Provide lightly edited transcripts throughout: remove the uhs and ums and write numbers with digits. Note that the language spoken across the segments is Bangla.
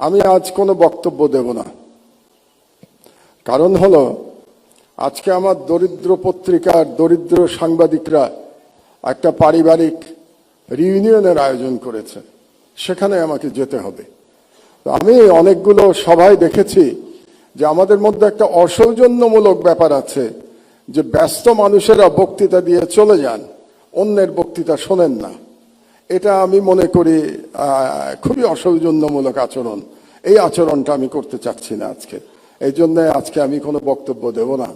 আমি আজ কোনো বক্তব্য দেব না। কারণ হলো, আজকে আমার দরিদ্র পত্রিকার দরিদ্র সাংবাদিকরা একটা পারিবারিক রিউনিয়নের আয়োজন করেছে, সেখানে আমাকে যেতে হবে। আমি অনেকগুলো সভায় দেখেছি যে আমাদের মধ্যে একটা অসৌজন্যমূলক ব্যাপার আছে, যে ব্যস্ত মানুষেরা বক্তৃতা দিয়ে চলে যান, অন্যের বক্তৃতা শোনেন না। এটা আমি মনে করি খুবই অসৌজন্যমূলক আচরণ। এই আচরণটা আমি করতে চাচ্ছি না আজকে। এই জন্য আজকে আমি কোনো বক্তব্য দেব না,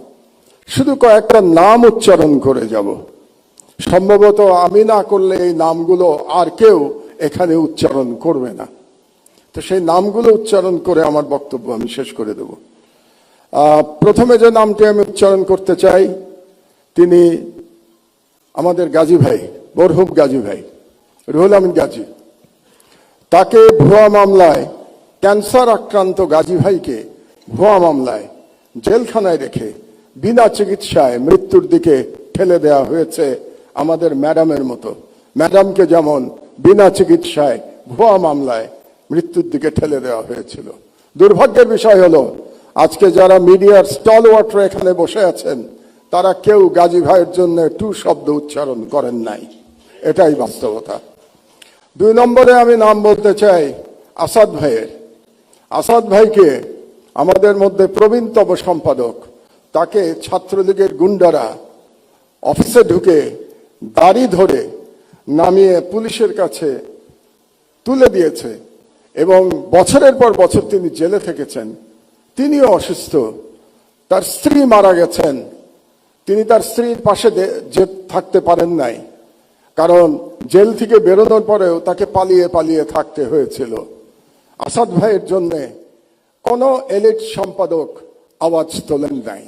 শুধু কয়েকটা নাম উচ্চারণ করে যাব। সম্ভবত আমি না করলে এই নামগুলো আর কেউ এখানে উচ্চারণ করবে না। তো সেই নামগুলো উচ্চারণ করে আমার বক্তব্য আমি শেষ করে দেব। প্রথমে যে নামটি আমি উচ্চারণ করতে চাই, তিনি আমাদের গাজী ভাই, মরহুম গাজী ভাই রুহুল আমিন গাজী। তাকে ভুয়া মামলায়, ক্যান্সার আক্রান্ত গাজী ভাইকে ভুয়া মামলায় জেলখানায় রেখে বিনা চিকিৎসায় মৃত্যুর দিকে ঠেলে দেওয়া হয়েছে। আমাদের ম্যাডামের মতো, ম্যাডামকে যেমন বিনা চিকিৎসায় ভুয়া মামলায় মৃত্যুর দিকে ঠেলে দেওয়া হয়েছিল। দুর্ভাগ্যের বিষয় হলো, আজকে যারা মিডিয়ার স্টলওয়ার্টার এখানে বসে আছেন, তারা কেউ গাজী ভাইয়ের জন্য টু শব্দ উচ্চারণ করেন নাই। এটাই বাস্তবতা। 2 নম্বরে আমি নাম বলতে চাই আসাদ ভাইয়ের। আসাদ ভাইকে আমাদের মধ্যে প্রবীণতম সম্পাদক, তাকে ছাত্রলীগের গুন্ডারা অফিসে ঢুকে দাড়ি ধরে নামিয়ে পুলিশের কাছে তুলে দিয়েছে এবং বছরের পর বছর তিনি জেলে থেকেছেন। তিনিও অসুস্থ, তার স্ত্রী মারা গেছেন। তিনি তার স্ত্রীর পাশে থাকতে পারেন নাই, কারণ জেল থেকে বেরোনোর পরেও তাকে পালিয়ে পালিয়ে থাকতে হয়েছিল। আসাদ ভাইয়ের জন্যে কোনো এলিট সম্পাদক আওয়াজ তোলেন নাই।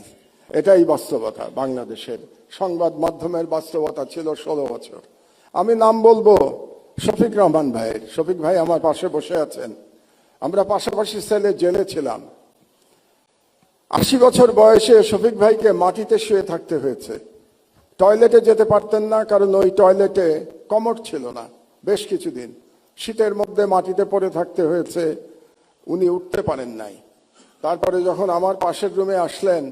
এটাই বাস্তবতা। বাংলাদেশের সংবাদ মাধ্যমের বাস্তবতা ছিল 16 বছর। আমি নাম বলবো শফিক রহমান ভাইয়ের। শফিক ভাই আমার পাশে বসে আছেন। আমরা পাশাপাশি সেলে জেলে ছিলাম। 80 বছর বয়সে শফিক ভাইকে মাটিতে শুয়ে থাকতে হয়েছে। টয়লেটে যেতে পারতেন না, কারণ ওই টয়লেটে কমোড ছিল না। বেশ কিছুদিন শীতের মধ্যে মাটিতে পড়ে থাকতে হয়েছে, উনি উঠতে পারেন নাই। তারপরে যখন আমার পাশের রুমে আসলেন,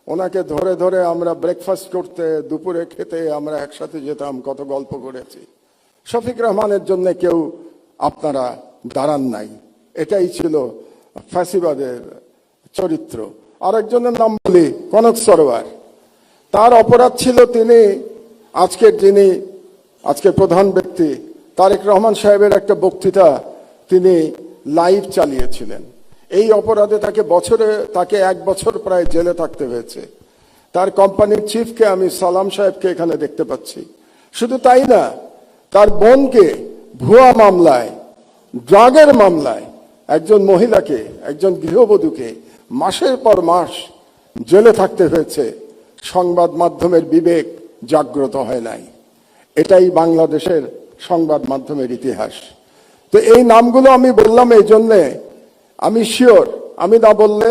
ওনাকে ধরে ধরে আমরা ব্রেকফাস্ট করতে, দুপুরে খেতে আমরা একসাথে যেতাম, কত গল্প করেছি। শফিক রহমানের জন্য কেউ আপনারা দাঁড়ান নাই। এটাই ছিল ফ্যাসিবাদের চরিত্র। আরেকজনের নাম বলি কনক সরোয়ার। তার অপরাধ ছিল, তিনি আজকের প্রধান ব্যক্তি তারেক রহমান সাহেবের একটা বক্তৃতা তিনি লাইভ চালিয়েছিলেন। এই অপরাধে তাকে 1 বছর প্রায় জেলে থাকতে হয়েছে। তার কোম্পানির চিফকে আমি সালাম সাহেবকে এখানে দেখতে পাচ্ছি। শুধু তাই না, তার বোনকে ভুয়া মামলায়, ড্রাগের মামলায় একজন মহিলাকে, একজন গৃহবধূকে মাসের পর মাস জেলে থাকতে হয়েছে। সংবাদ মাধ্যমের বিবেক জাগ্রত হয় নাই। এটাই বাংলাদেশের সংবাদ মাধ্যমের ইতিহাস। তো এই নামগুলো আমি বললাম এই জন্যে, আমি শিওর আমি না বললে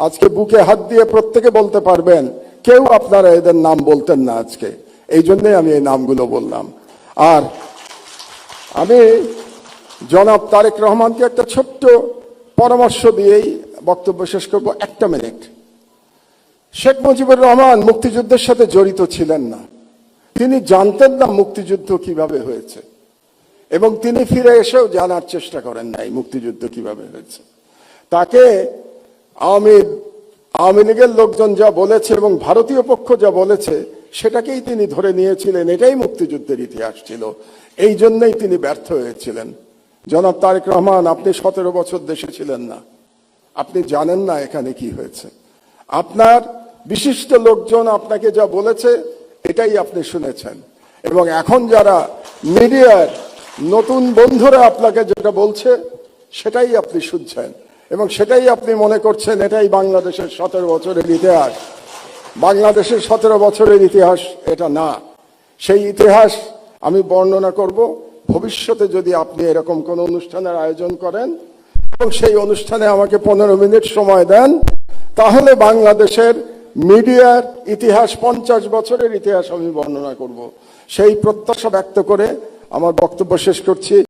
আজকে বুকে হাত দিয়ে প্রত্যেকে বলতে পারবেন কেউ আপনারা এদের নাম বলতেন না আজকে। এই জন্যে আমি এই নামগুলো বললাম। আর আমি জনাব তারেক রহমানকে একটা ছোট্ট পরামর্শ দিয়েই বক্তব্য শেষ করব। 1 মিনিট। শেখ মুজিবুর রহমান মুক্তিযুদ্ধের সাথে জড়িত ছিলেন না। তিনি জানতেন না মুক্তিযুদ্ধ কিভাবে হয়েছে, এবং তিনি ফিরে এসেও জানার চেষ্টা করেন নাই মুক্তিযুদ্ধ কিভাবে হয়েছে। তাকে আওয়ামী লীগের লোকজন যা বলেছে এবং ভারতীয় পক্ষ যা বলেছে, সেটাকেই তিনি ধরে নিয়েছিলেন। এটাই মুক্তিযুদ্ধের ইতিহাস ছিল। এই জন্যই তিনি ব্যর্থ হয়েছিলেন। জনাব তারেক রহমান, আপনি 17 বছর দেশে ছিলেন না, আপনি জানেন না এখানে কি হয়েছে। আপনার বিশিষ্ট লোকজন আপনাকে যা বলেছে, এটাই আপনি শুনেছেন। এবং এখন যারা মিডিয়ার নতুন বন্ধুরা আপনাকে যেটা বলছে, সেটাই আপনি শুনছেন এবং সেটাই আপনি মনে করছেন এটাই বাংলাদেশের 17 বছরের ইতিহাস। বাংলাদেশের 17 বছরের ইতিহাস এটা না। সেই ইতিহাস আমি বর্ণনা করব ভবিষ্যতে। যদি আপনি এরকম কোনো অনুষ্ঠানের আয়োজন করেন এবং সেই অনুষ্ঠানে আমাকে 15 মিনিট সময় দেন, তাহলে বাংলাদেশের মিডিয়ার ইতিহাস, 50 বছরের ইতিহাস আমি বর্ণনা করব। সেই প্রত্যাশা ব্যক্ত করে আমার বক্তব্য শেষ করছি।